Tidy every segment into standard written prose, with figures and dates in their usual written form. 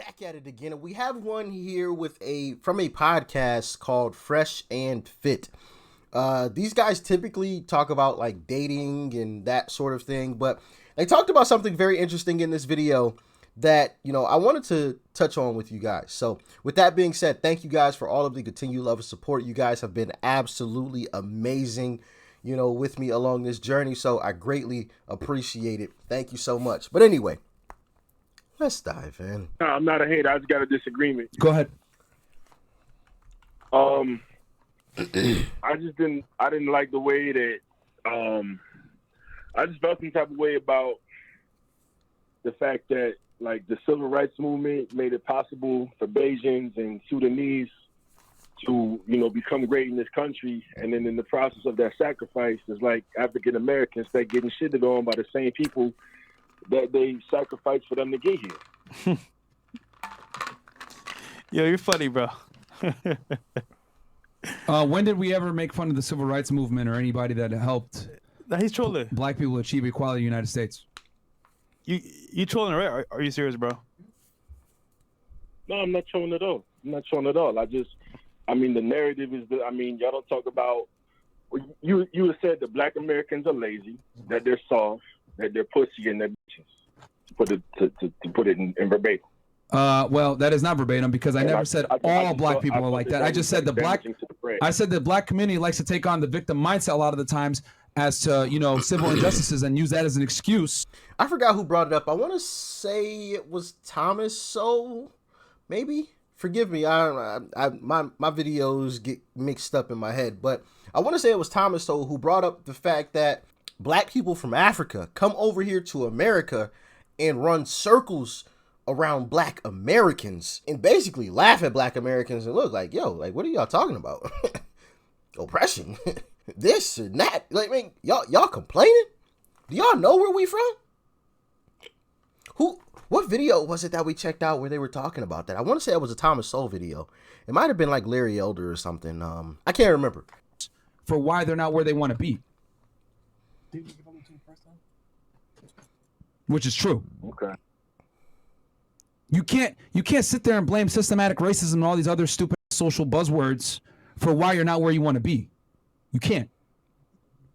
back at it again, and we have one here with from a podcast called Fresh and Fit. These guys typically talk about like dating and that sort of thing, but they talked about something very interesting in this video that, I wanted to touch on with you guys. So with that being said, thank you guys for all of the continued love and support. You guys have been absolutely amazing, with me along this journey. So I greatly appreciate it. Thank you so much. But anyway, let's dive in. No, I'm not a hater. I just got a disagreement. Go ahead. I didn't like the way that I just felt some type of way about the fact that like the civil rights movement made it possible for Bajans and Sudanese to, become great in this country, and then in the process of that sacrifice, it's like African Americans start getting shitted on by the same people that they sacrificed for them to get here. Yo, you're funny, bro. When did we ever make fun of the civil rights movement or anybody that helped He's trolling. black people achieve equality in the United States? You trolling, right? Are you serious, bro? No, I'm not trolling at all. The narrative is y'all don't talk about, you have said that black Americans are lazy, that they're soft, that they're pussy, and they're bitches. To put it in verbatim. Well, that is not verbatim because I never said all black people are like that. I just said I said the black community likes to take on the victim mindset a lot of the times as to, civil injustices and use that as an excuse. I forgot who brought it up. I want to say it was Thomas Sowell, maybe. Forgive me. My videos get mixed up in my head, but I want to say it was Thomas Sowell who brought up the fact that black people from Africa come over here to America and run circles around black Americans and basically laugh at black Americans and look like, yo, like, what are y'all talking about? Oppression, this and that. Like, y'all complaining? Do y'all know where we from? What video was it that we checked out where they were talking about that? I want to say it was a Thomas Sowell video. It might have been like Larry Elder or something. I can't remember. For why they're not where they want to be. Which is true. Okay. You can't sit there and blame systematic racism and all these other stupid social buzzwords for why you're not where you want to be. You can't.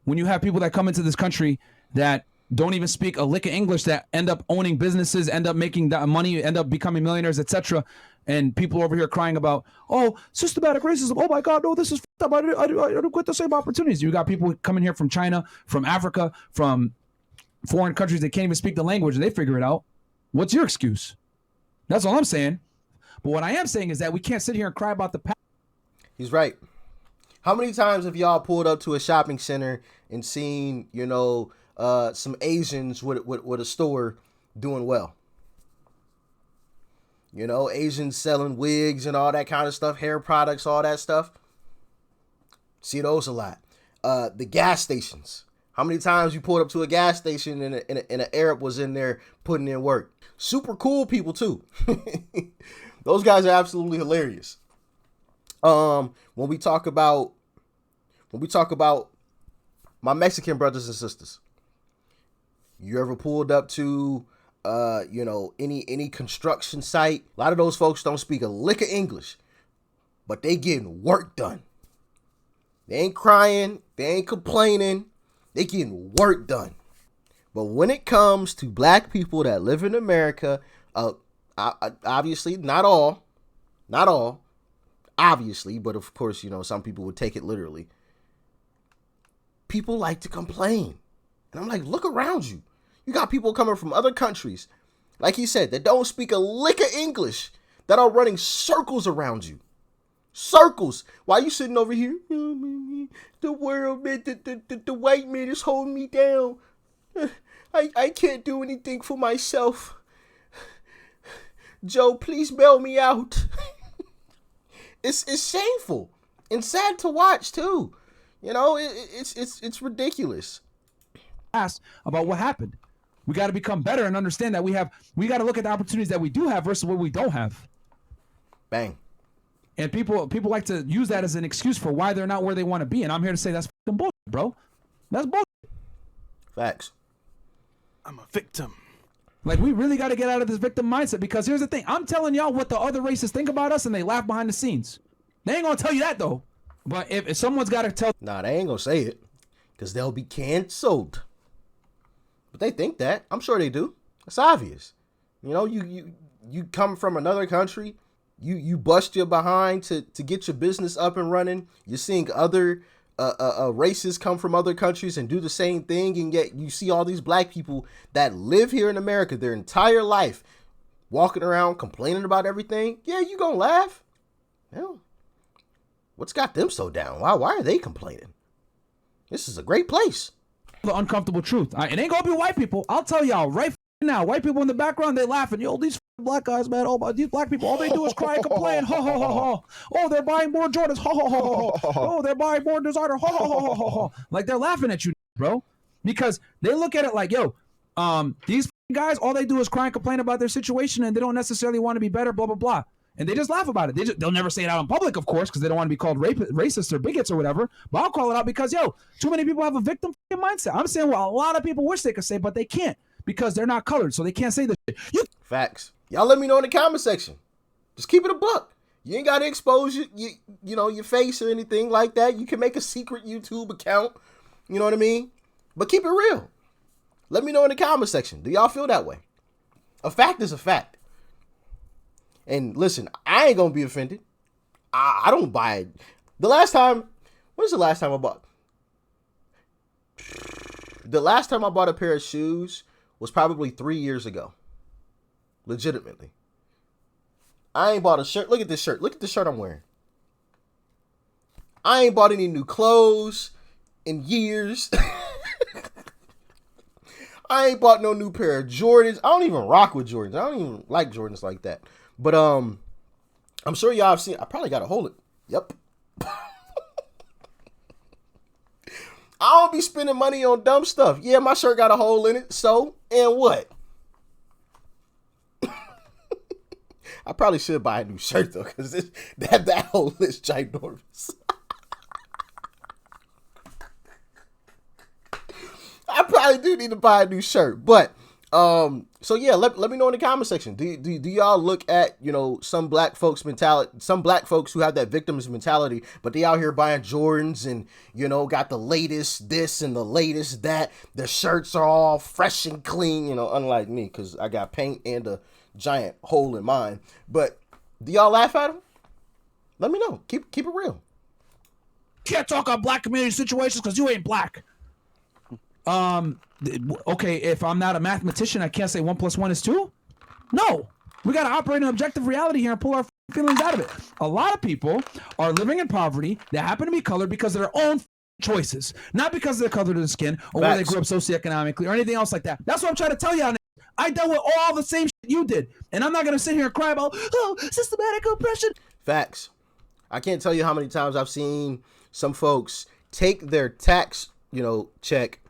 When you have people that come into this country that don't even speak a lick of English, that end up owning businesses, end up making that money, end up becoming millionaires, etc., and people over here crying about, oh, systematic racism. Oh my God, no, this is f***ed up. I don't get the same opportunities. You got people coming here from China, from Africa, from foreign countries that can't even speak the language, and they figure it out. What's your excuse? That's all I'm saying. But what I am saying is that we can't sit here and cry about the past. He's right. How many times have y'all pulled up to a shopping center and seen, some Asians with a store doing well? Asians selling wigs and all that kind of stuff, hair products, all that stuff. See those a lot. The gas stations. How many times you pulled up to a gas station and an Arab was in there putting in work? Super cool people too. Those guys are absolutely hilarious. When we talk about my Mexican brothers and sisters, you ever pulled up to any construction site? A lot of those folks don't speak a lick of English, but they getting work done. They ain't crying, they ain't complaining, they getting work done. But when it comes to black people that live in America, obviously not all, obviously, but of course, some people would take it literally. People like to complain. And I'm like, look around you. You got people coming from other countries, like he said, that don't speak a lick of English, that are running circles around you. Circles. Why you sitting over here? The world, man, the white man is holding me down. I can't do anything for myself. Joe, please bail me out. It's shameful and sad to watch too. It's ridiculous. Ask about what happened. We got to become better and understand that we got to look at the opportunities that we do have versus what we don't have. Bang. And people like to use that as an excuse for why they're not where they want to be. And I'm here to say that's fucking bullshit, bro. That's bullshit. Facts. I'm a victim. Like, we really got to get out of this victim mindset, because here's the thing. I'm telling y'all what the other races think about us, and they laugh behind the scenes. They ain't going to tell you that, though. But if someone's got to tell... Nah, they ain't going to say it, because they'll be canceled. But they think that. I'm sure they do. It's obvious. You know, you come from another country, you bust your behind to get your business up and running. You're seeing other races come from other countries and do the same thing, and yet you see all these black people that live here in America their entire life walking around complaining about everything. Yeah, you gonna laugh. Hell, what's got them so down? Why are they complaining? This is a great place. The uncomfortable truth. It ain't gonna be white people. I'll tell y'all right now. White people in the background, they laughing. Yo, these black guys, man. Oh, these black people, all they do is cry and complain. Ho, ho, ho, ho. Oh, they're buying more Jordans. Ho, ho, ho, ho. Oh, they're buying more designer. Ho, ho, ho, ho, ho. Like, they're laughing at you, bro, because they look at it like, yo, these guys, all they do is cry and complain about their situation, and they don't necessarily want to be better, blah, blah, blah. And they just laugh about it. They'll never say it out in public, of course, because they don't want to be called racist or bigots or whatever. But I'll call it out because, yo, too many people have a victim mindset. I'm saying what a lot of people wish they could say, but they can't because they're not colored, so they can't say this shit. Facts. Y'all let me know in the comment section. Just keep it a buck. You ain't got to expose your face or anything like that. You can make a secret YouTube account. You know what I mean? But keep it real. Let me know in the comment section. Do y'all feel that way? A fact is a fact. And listen, I ain't gonna be offended. I don't buy it. When's the last time I bought? The last time I bought a pair of shoes was probably 3 years ago. Legitimately. I ain't bought a shirt. Look at this shirt. Look at the shirt I'm wearing. I ain't bought any new clothes in years. I ain't bought no new pair of Jordans. I don't even rock with Jordans. I don't even like Jordans like that. But I'm sure y'all have seen. I probably got to hold it. Yep. I don't be spending money on dumb stuff. Yeah, my shirt got a hole in it. So, and what? I probably should buy a new shirt though, because that hole is ginormous. I probably do need to buy a new shirt, but so yeah, let me know in the comment section. Do y'all look at, some black folks mentality, some black folks who have that victim's mentality, but they out here buying Jordans and, got the latest this and the latest that. The shirts are all fresh and clean, unlike me, because I got paint and a giant hole in mine. But do y'all laugh at them? Let me know. Keep it real. Can't talk on black community situations because you ain't black. Okay, if I'm not a mathematician, I can't say 1 + 1 is 2? No. We got to operate in objective reality here and pull our feelings out of it. A lot of people are living in poverty that happen to be colored because of their own choices, not because of the color of their skin or where they grew up socioeconomically or anything else like that. That's what I'm trying to tell y'all. I dealt with all the same shit you did, and I'm not going to sit here and cry about, systematic oppression. Facts. I can't tell you how many times I've seen some folks take their tax, check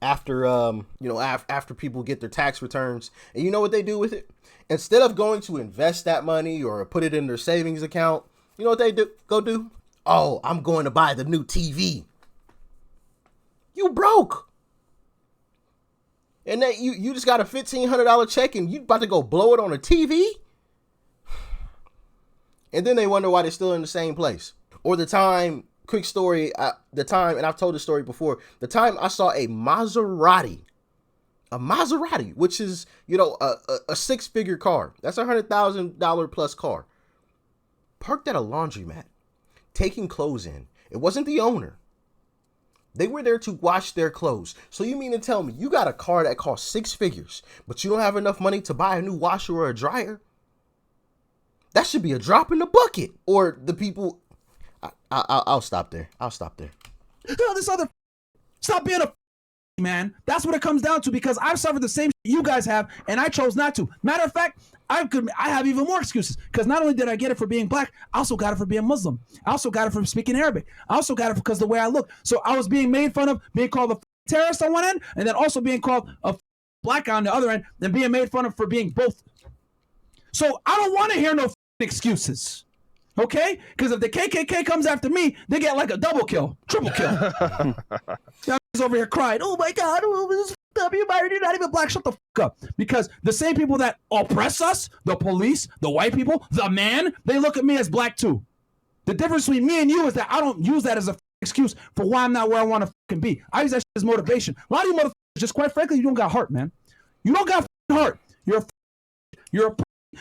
after after people get their tax returns, and you know what they do with it? Instead of going to invest that money or put it in their savings account, you know what they do? Oh, I'm going to buy the new TV. You broke. And then you just got a $1,500 check and you about to go blow it on a TV? And then they wonder why they're still in the same place. Or quick story, and I've told this story before, the time I saw a Maserati, which is, a six-figure car. That's $100,000 plus car. Parked at a laundromat, taking clothes in. It wasn't the owner. They were there to wash their clothes. So you mean to tell me you got a car that costs 6 figures, but you don't have enough money to buy a new washer or a dryer? That should be a drop in the bucket. Or the people... I'll stop there. Stop being a man. That's what it comes down to, because I've suffered the same shit you guys have, and I chose not to. Matter of fact, I have even more excuses, because not only did I get it for being black, I also got it for being Muslim. I also got it for speaking Arabic. I also got it because of the way I look. So I was being made fun of, being called a terrorist on one end, and then also being called a black guy on the other end, and being made fun of for being both. So I don't want to hear no excuses. Okay? Because if the KKK comes after me, they get like a double kill, triple kill. Y'all over here crying, oh my God, this up, you're not even black. Shut the fuck up. Because the same people that oppress us, the police, the white people, the man, they look at me as black too. The difference between me and you is that I don't use that as a excuse for why I'm not where I want to fucking be. I use that shit as motivation. A lot of you motherfuckers, just quite frankly, you don't got heart, man. You don't got heart. You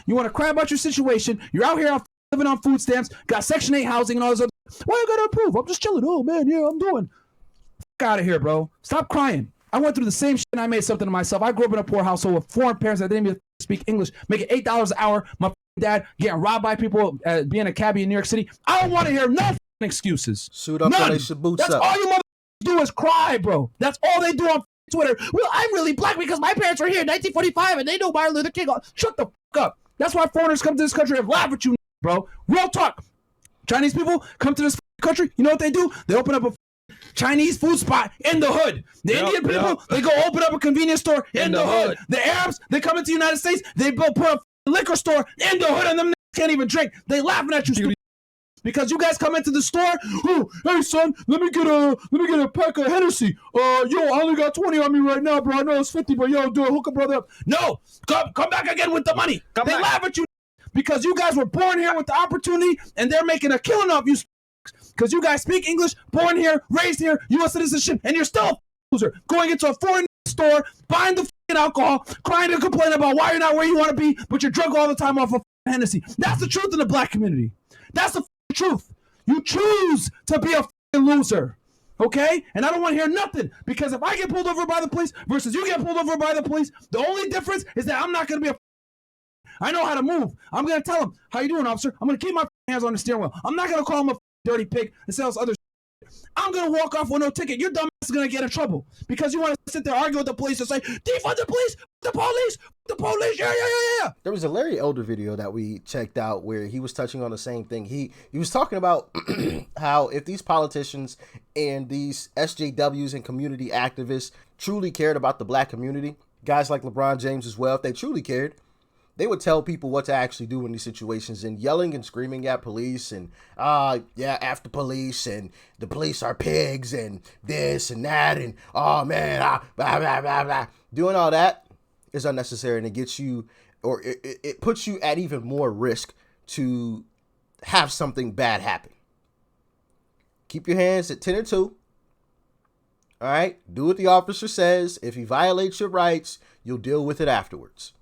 want to cry about your situation. You're out here living on food stamps, got Section 8 housing and all this other. Why you gotta improve? I'm just chilling. Oh man, yeah, I'm doing. Fuck out of here, bro. Stop crying. I went through the same shit and I made something of myself. I grew up in a poor household with foreign parents that didn't even speak English, making $8 an hour. My dad getting robbed by people, being a cabbie in New York City. I don't want to hear no excuses. Suit up and lace your boots That's up. all you motherfuckers do is cry, bro. That's all they do on Twitter. Well, I'm really black because my parents were here in 1945 and they know Martin Luther King. Shut the fuck up. That's why foreigners come to this country and laugh at you, bro. Real talk. Chinese people come to this country. You know what they do? They open up a Chinese food spot in the hood. The Indian people, they go open up a convenience store in the hood. The Arabs, they come into the United States, they put a liquor store in the hood and them can't even drink. They laughing at you, stupid. Because you guys come into the store, oh, hey son, let me get a pack of Hennessy. Yo, I only got 20 on me right now, bro. I know it's 50, but yo, do it, hook a brother up. No, come back again with the money. They laugh at you because you guys were born here with the opportunity, and they're making a killing off you. Because you guys speak English, born here, raised here, U.S. citizenship, and you're still a loser. Going into a foreign store, buying the alcohol, crying and complaining about why you're not where you want to be, but you're drunk all the time off of Hennessy. That's the truth in the black community. That's the truth. You choose to be a loser, okay? And I don't want to hear nothing, because if I get pulled over by the police versus you get pulled over by the police, the only difference is that I'm not going to be I know how to move. I'm going to tell him, how you doing, officer? I'm going to keep my hands on the steering wheel. I'm not going to call him a dirty pig and say other I'm going to walk off with no ticket. Your dumb ass is going to get in trouble because you want to sit there arguing with the police and say, defund the police, the police, yeah. There was a Larry Elder video that we checked out where he was touching on the same thing. He was talking about how if these politicians and these SJWs and community activists truly cared about the black community, guys like LeBron James as well, if they truly cared, they would tell people what to actually do in these situations, and yelling and screaming at police and, F the police and the police are pigs and this and that and, oh man, blah, blah, blah, blah. Doing all that is unnecessary, and it gets you, or it puts you at even more risk to have something bad happen. Keep your hands at 10 and 2. All right? Do what the officer says. If he violates your rights, you'll deal with it afterwards.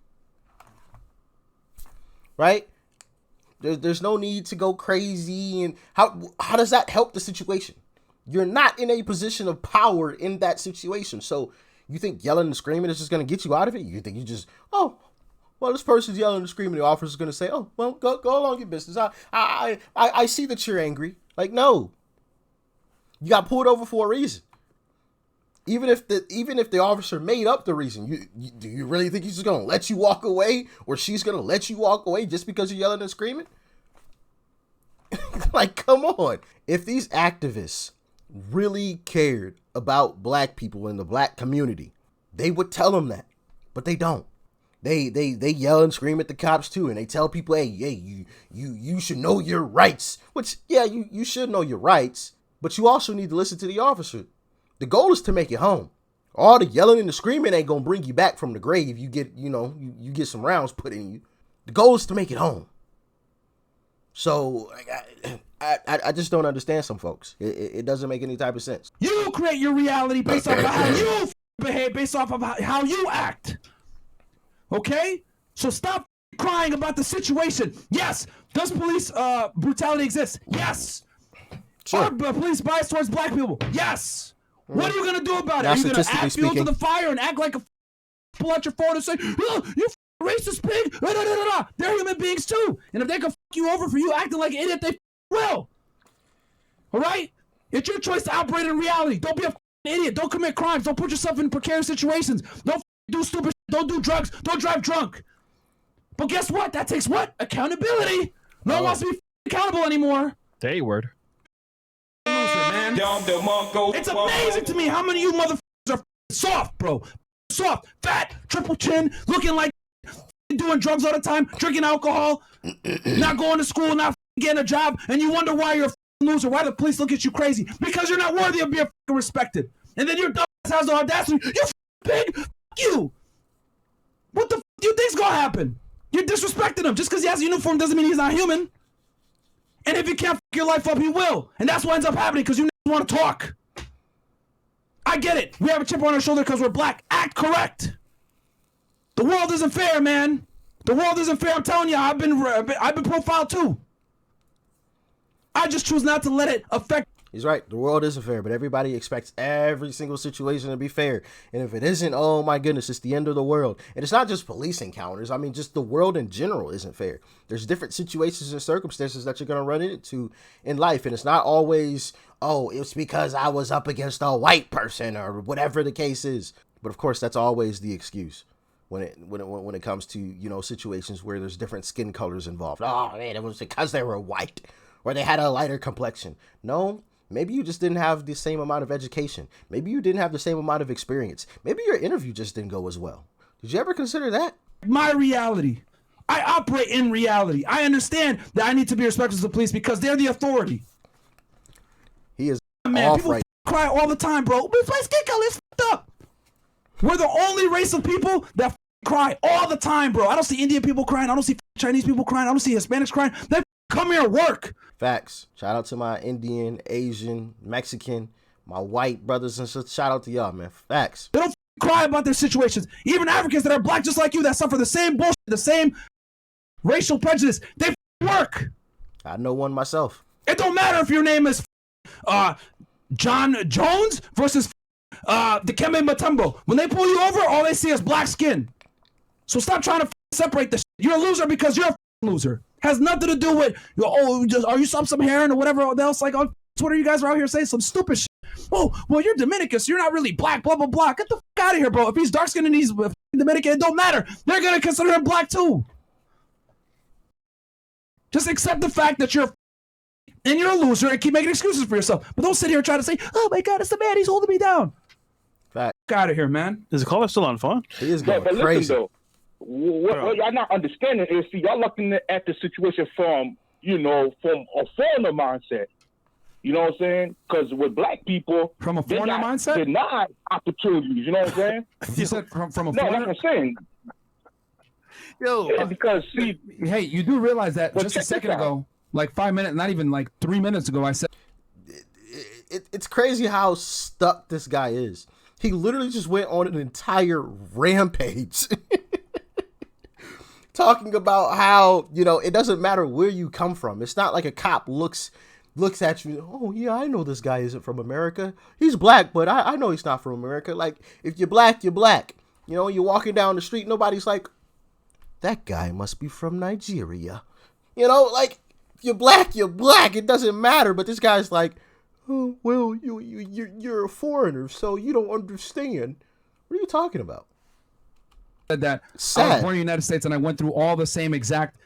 Right? There's no need to go crazy. And how does that help the situation? You're not in a position of power in that situation. So you think yelling and screaming is just going to get you out of it? You think you just, oh, well, this person's yelling and screaming. The officer's going to say, oh, well, go along your business. I see that you're angry. Like, no. You got pulled over for a reason. Even if the officer made up the reason, do you really think he's just gonna let you walk away, or she's gonna let you walk away just because you're yelling and screaming? Like, come on. If these activists really cared about black people in the black community, they would tell them that, but they don't. They yell and scream at the cops too, and they tell people, hey, you should know your rights. Which, yeah, you should know your rights, but you also need to listen to the officer. The goal is to make it home. All the yelling and the screaming ain't gonna bring you back from the grave. You get, you get some rounds put in you. The goal is to make it home. So I just don't understand some folks. It doesn't make any type of sense. You create your reality based off of how you behave, based off of how you act. Okay? So stop crying about the situation. Yes. Does police brutality exist? Yes. Sure. Are police bias towards black people? Yes. What are you going to do about it? Are you going to act fuel to the fire and act like pull out your phone and say, oh, you racist pig? They're human beings too. And if they can you over for you acting like an idiot, they will. All right? It's your choice to operate in reality. Don't be an idiot. Don't commit crimes. Don't put yourself in precarious situations. Don't do stupid shit. Don't do drugs. Don't drive drunk. But guess what? That takes what? Accountability. No one wants to be accountable anymore. Day word. Man. It's amazing to me how many of you motherfuckers are soft, bro. Soft, fat, triple chin, looking like doing drugs all the time, drinking alcohol, not going to school, not getting a job, and you wonder why you're a loser, why the police look at you crazy. Because you're not worthy of being respected. And then your dumb ass has the audacity, you pig. Fuck you. What the do you think's gonna happen? You're disrespecting him. Just because he has a uniform doesn't mean he's not human. And if he can't fuck your life up, he will. And that's what ends up happening because you want to talk. I get it. We have a chip on our shoulder because we're black. Act correct. The world isn't fair, man. The world isn't fair. I'm telling you, I've been profiled too. I just choose not to let it affect. He's right. The world isn't fair, but everybody expects every single situation to be fair. And if it isn't, oh my goodness, it's the end of the world. And it's not just police encounters. I mean, just the world in general isn't fair. There's different situations and circumstances that you're going to run into in life. And it's not always, oh, it's because I was up against a white person or whatever the case is. But of course, that's always the excuse when it comes to, you know, situations where there's different skin colors involved. Oh man, it was because they were white or they had a lighter complexion. No. Maybe you just didn't have the same amount of education. Maybe you didn't have the same amount of experience. Maybe your interview just didn't go as well. Did you ever consider that? My reality. I operate in reality. I understand that I need to be respectful to the police because they're the authority. He is Man, off people right. cry all the time, bro. But my skin color is fucked up. We're the only race of people that cry all the time, bro. I don't see Indian people crying. I don't see Chinese people crying. I don't see Hispanics crying. They come here and work. Facts. Shout out to my Indian, Asian, Mexican, my white brothers and sisters. Shout out to y'all, man. Facts. They don't cry about their situations. Even Africans that are black just like you that suffer the same bullshit, the same racial prejudice, they work. I know one myself. It don't matter if your name is John Jones versus Dikembe Mutombo. When they pull you over, all they see is black skin. So stop trying to separate this. You're a loser because you're a loser. Has nothing to do with, oh, just, are you some heron or whatever else? Like on Twitter, you guys are out here saying some stupid shit. Oh, well, you're Dominican, so you're not really black, blah, blah, blah. Get the fuck out of here, bro. If he's dark skinned and he's Dominican, it don't matter. They're going to consider him black too. Just accept the fact that you're a loser and keep making excuses for yourself. But don't sit here and try to say, oh my God, it's the man. He's holding me down. Fact. Get out of here, man. Is the caller still on phone? He is going But crazy. listen, though. What y'all not understanding is, see, y'all looking at the situation from a foreigner mindset. You know what I'm saying? Because with black people, From a foreigner mindset? denied opportunities. You know what I'm saying? You said from a No, foreigner? like I'm saying. Yo, Yeah, because see, Hey, you do realize that Well, just a check this second out. ago, like 5 minutes, not even like 3 minutes ago, I said, It's crazy how stuck this guy is. He literally just went on an entire rampage. Talking about how, you know, it doesn't matter where you come from. It's not like a cop looks at you, oh yeah, I know this guy isn't from America. He's black, but I know he's not from America. Like, if you're black, you're black. You know, you're walking down the street, nobody's like, that guy must be from Nigeria. You know, like, if you're black, you're black. It doesn't matter. But this guy's like, oh, well, you're a foreigner, so you don't understand. What are you talking about? that Sad. I was born in the United States and I went through all the same exact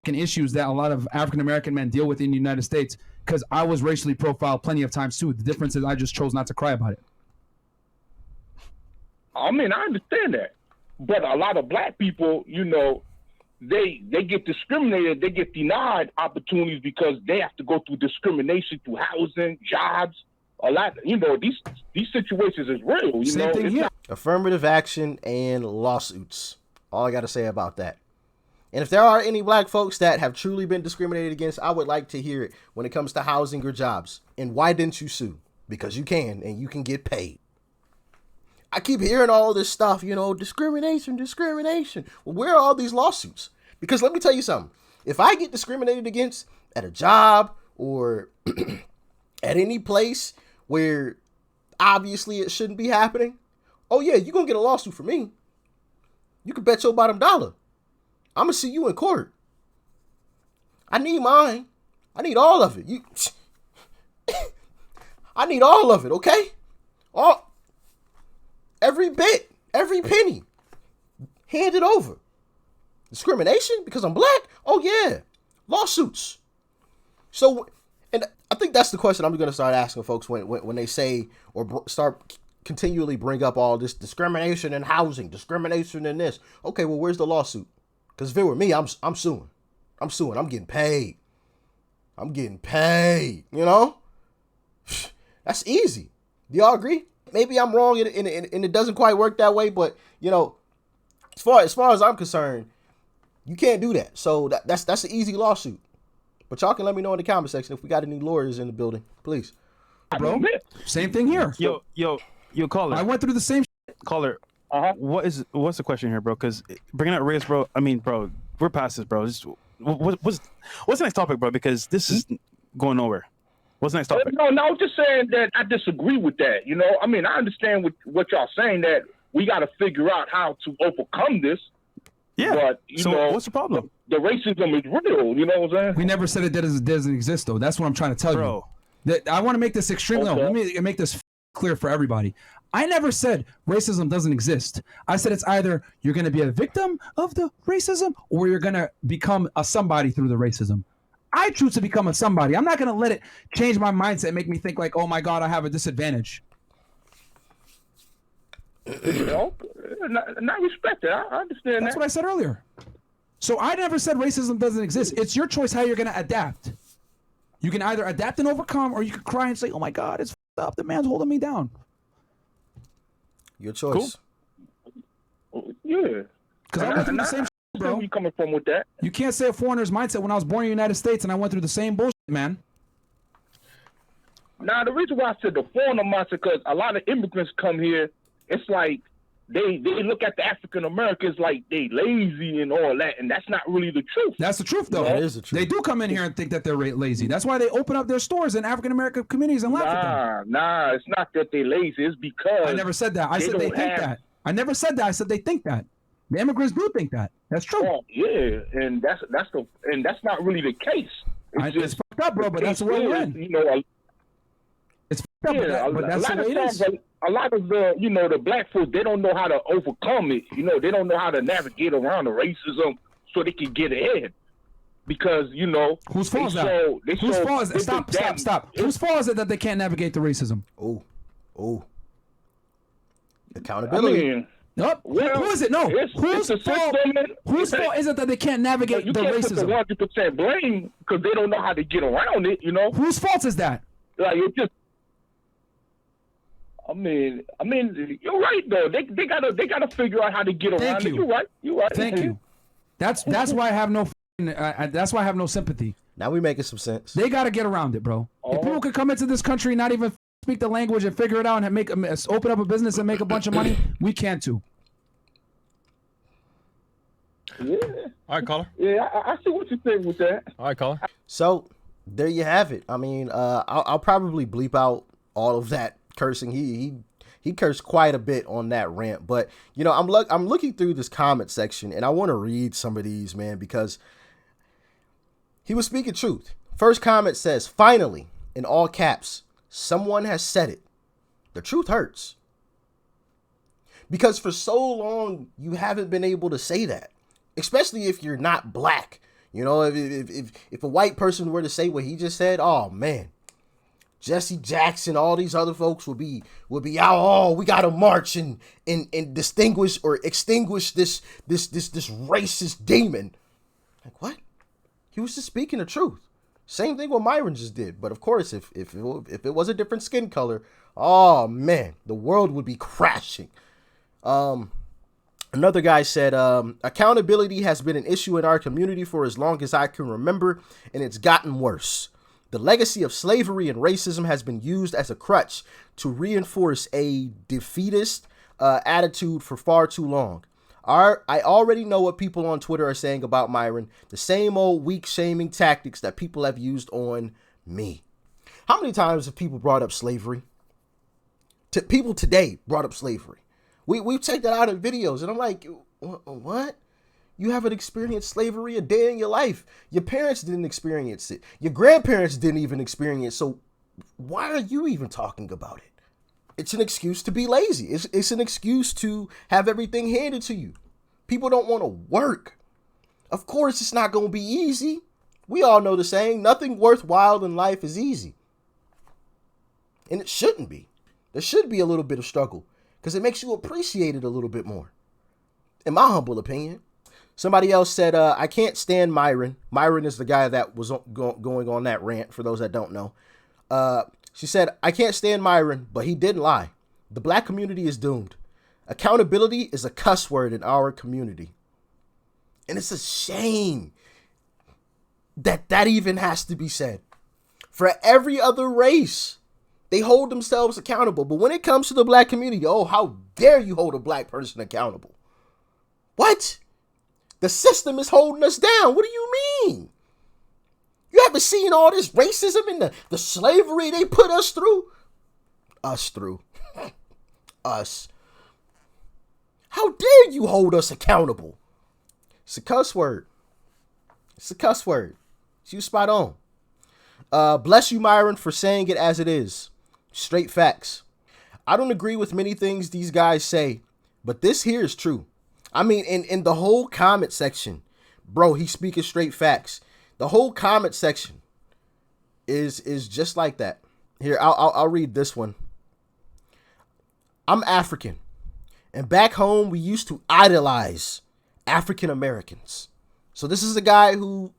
fucking issues that a lot of African American men deal with in the United States because I was racially profiled plenty of times too. The difference is I just chose not to cry about it. I mean, I understand that, but a lot of black people, they get discriminated, they get denied opportunities because they have to go through discrimination through housing, jobs. A lot, these situations is real. Same thing It's here. not- Affirmative action and lawsuits. All I got to say about that. And if there are any black folks that have truly been discriminated against, I would like to hear it when it comes to housing or jobs. And why didn't you sue? Because you can, and you can get paid. I keep hearing all this stuff, discrimination. Well, where are all these lawsuits? Because let me tell you something. If I get discriminated against at a job or at any place where obviously it shouldn't be happening, oh yeah, you're going to get a lawsuit from me. You can bet your bottom dollar. I'm going to see you in court. I need mine. I need all of it. I need all of it, okay? Every bit, every penny. Hand it over. Discrimination because I'm black? Oh yeah. Lawsuits. So, and I think that's the question I'm going to start asking folks when they say or start continually bring up all this discrimination in housing, discrimination in this. Okay, well, where's the lawsuit? Because if it were me, I'm suing. I'm suing. I'm getting paid. That's easy. Do y'all agree? maybe I'm wrong and it doesn't quite work that way, but you know, as far as I'm concerned, you can't do that. So that's an easy lawsuit. But y'all can let me know in the comment section if we got any lawyers in the building, please. Bro, same thing here. Yo, caller. I went through the same Caller. What's the question here, bro? Because bringing up race, bro. I mean, bro, we're past this, bro. What's the next topic, bro? Because this is going nowhere. What's the next topic? No, I'm just saying that I disagree with that. You know, I mean, I understand what y'all saying, that we got to figure out how to overcome this. Yeah. But you know, what's the problem? The racism is real. You know what I'm saying? We never said it doesn't exist, though. That's what I'm trying to tell you. That I want to make this extremely. Okay. No, let me make this clear for everybody. I never said racism doesn't exist. I said it's either you're going to be a victim of the racism or you're going to become a somebody through the racism. I choose to become a somebody. I'm not going to let it change my mindset and make me think like, oh my God, I have a disadvantage. You know, not respect it. I understand That's that. what I said earlier. So I never said racism doesn't exist. It's your choice how you're going to adapt. You can either adapt and overcome, or you can cry and say, oh my God, it's f***ed up. The man's holding me down. Your choice. Cool. Yeah. Because I went through the same shit, bro. Where you coming from with that? You can't say a foreigner's mindset when I was born in the United States and I went through the same bullshit, man. Now, the reason why I said the foreigner mindset, because a lot of immigrants come here, it's like they look at the African Americans like they lazy and all that, and that's not really the truth. That's the truth, though. That is the truth. They do come in here and think that they're lazy. That's why they open up their stores in African American communities and laugh at them. Nah, it's not that they lazy. It's because I never said that. I said they think that. I never said that. I said they think that. The immigrants do think that. That's true. Oh, yeah, and that's not really the case. It's fucked up, bro, but that's the way we're in. You know, it's fucked up, but that's the way it is. A lot of the black folks, they don't know how to overcome it. You know, they don't know how to navigate around the racism so they can get ahead. Because, you know, whose fault is that? Whose fault is it? Stop. Whose fault is it that they can't navigate the racism? Oh. Accountability. I mean, Nope. well, who is it? No. Whose fault Is it that they can't navigate the racism? You can't put the 100% blame because they don't know how to get around it, you know? Whose fault is that? Like, it's just, I mean, you're right though. They gotta figure out how to get around it. You're right. Thank you. That's why I have no. That's why I have no sympathy. Now we making some sense. They gotta get around it, bro. If people could come into this country and not even speak the language and figure it out and open up a business and make a bunch of money, we can too. Yeah. All right, caller. Yeah, I see what you're saying with that. All right, caller. So there you have it. I mean, I'll probably bleep out all of that cursing. He cursed quite a bit on that rant, but you know, I'm looking through this comment section and I want to read some of these, man, because he was speaking truth. First comment says, "Finally," in all caps, "someone has said it. The truth hurts." Because for so long you haven't been able to say that, especially if you're not black. You know, if a white person were to say what he just said, oh man, Jesse Jackson, all these other folks would be out. Oh, we gotta march and distinguish or extinguish this racist demon. Like, what? He was just speaking the truth. Same thing what Myron just did. But of course, if it was a different skin color, oh man, the world would be crashing. Another guy said, accountability has been an issue in our community for as long as I can remember, and it's gotten worse. The legacy of slavery and racism has been used as a crutch to reinforce a defeatist attitude for far too long. I already know what people on Twitter are saying about Myron, the same old weak shaming tactics that people have used on me. How many times have people brought up slavery? People today brought up slavery. We've checked that out in videos, and I'm like, what? You haven't experienced slavery a day in your life. Your parents didn't experience it. Your grandparents didn't even experience it. So why are you even talking about it? It's an excuse to be lazy. It's an excuse to have everything handed to you. People don't want to work. Of course, it's not going to be easy. We all know the saying, nothing worthwhile in life is easy. And it shouldn't be. There should be a little bit of struggle because it makes you appreciate it a little bit more. In my humble opinion. Somebody else said, I can't stand Myron. Myron is the guy that was going on that rant, for those that don't know. She said, I can't stand Myron, but he didn't lie. The black community is doomed. Accountability is a cuss word in our community. And it's a shame that that even has to be said. For every other race, they hold themselves accountable. But when it comes to the black community, oh, how dare you hold a black person accountable? What? The system is holding us down. What do you mean? You haven't seen all this racism and the slavery they put us through? Us. How dare you hold us accountable? It's a cuss word. You spot on. Bless you, Myron, for saying it as it is. Straight facts. I don't agree with many things these guys say, but this here is true. I mean, in the whole comment section, bro, he's speaking straight facts. The whole comment section is just like that. Here, I'll read this one. I'm African, and back home we used to idolize African Americans. So this is a guy who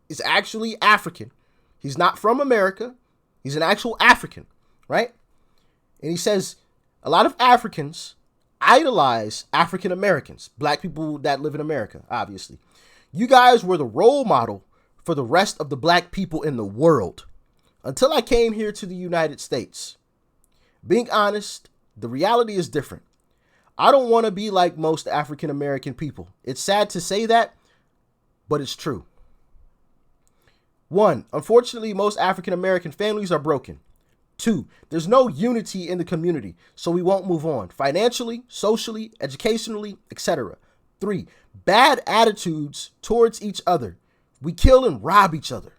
is actually African. He's not from America. He's an actual African, right? And he says a lot of Africans idolize African Americans, black people that live in America, obviously. You guys were the role model for the rest of the black people in the world until I came here to the United States. Being honest, the reality is different. I don't want to be like most African American people. It's sad to say that, but it's true. 1, unfortunately, most African American families are broken. 2, there's no unity in the community, so we won't move on financially, socially, educationally, etc. 3, bad attitudes towards each other. We kill and rob each other.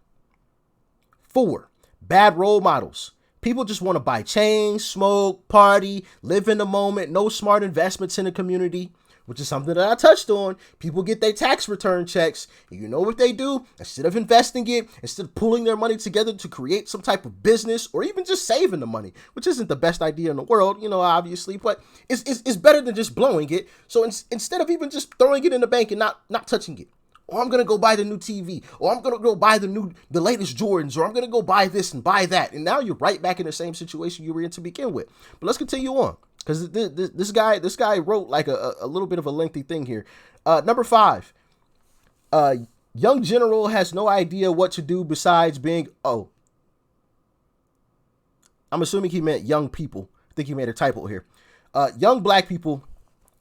4, bad role models. People just want to buy chains, smoke, party, live in the moment, no smart investments in the community, which is something that I touched on. People get their tax return checks, and you know what they do? Instead of investing it, instead of pulling their money together to create some type of business, or even just saving the money, which isn't the best idea in the world, obviously, but it's better than just blowing it. So instead of even just throwing it in the bank and not touching it, or I'm going to go buy the new TV, or I'm going to go buy the latest Jordans, or I'm going to go buy this and buy that. And now you're right back in the same situation you were in to begin with. But let's continue on, because this guy wrote like a little bit of a lengthy thing here. Number 5, young general has no idea what to do besides being, I'm assuming he meant young people. I think he made a typo here. Young black people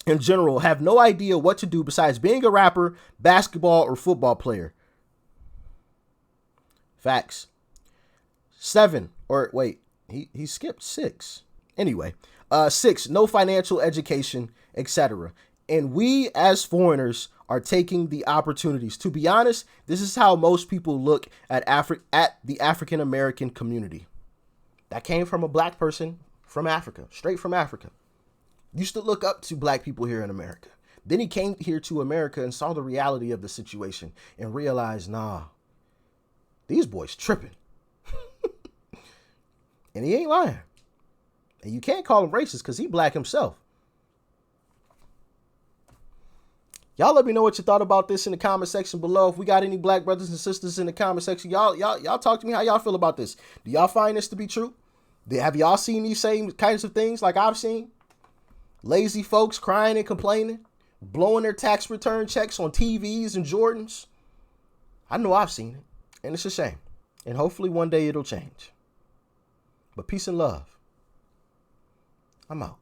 in general have no idea what to do besides being a rapper, basketball, or football player. Facts. 7, or wait, he skipped 6. Anyway, 6, no financial education, etc. And we as foreigners are taking the opportunities. To be honest, this is how most people look at the African American community. That came from a black person from Africa, straight from Africa. Used to look up to black people here in America. Then he came here to America and saw the reality of the situation and realized, nah, these boys tripping. And he ain't lying. And you can't call him racist because he black himself. Y'all let me know what you thought about this in the comment section below. If we got any black brothers and sisters in the comment section, y'all talk to me how y'all feel about this. Do y'all find this to be true? Have y'all seen these same kinds of things like I've seen? Lazy folks crying and complaining, blowing their tax return checks on TVs and Jordans. I know I've seen it, and it's a shame. And hopefully one day it'll change. But peace and love. I'm out.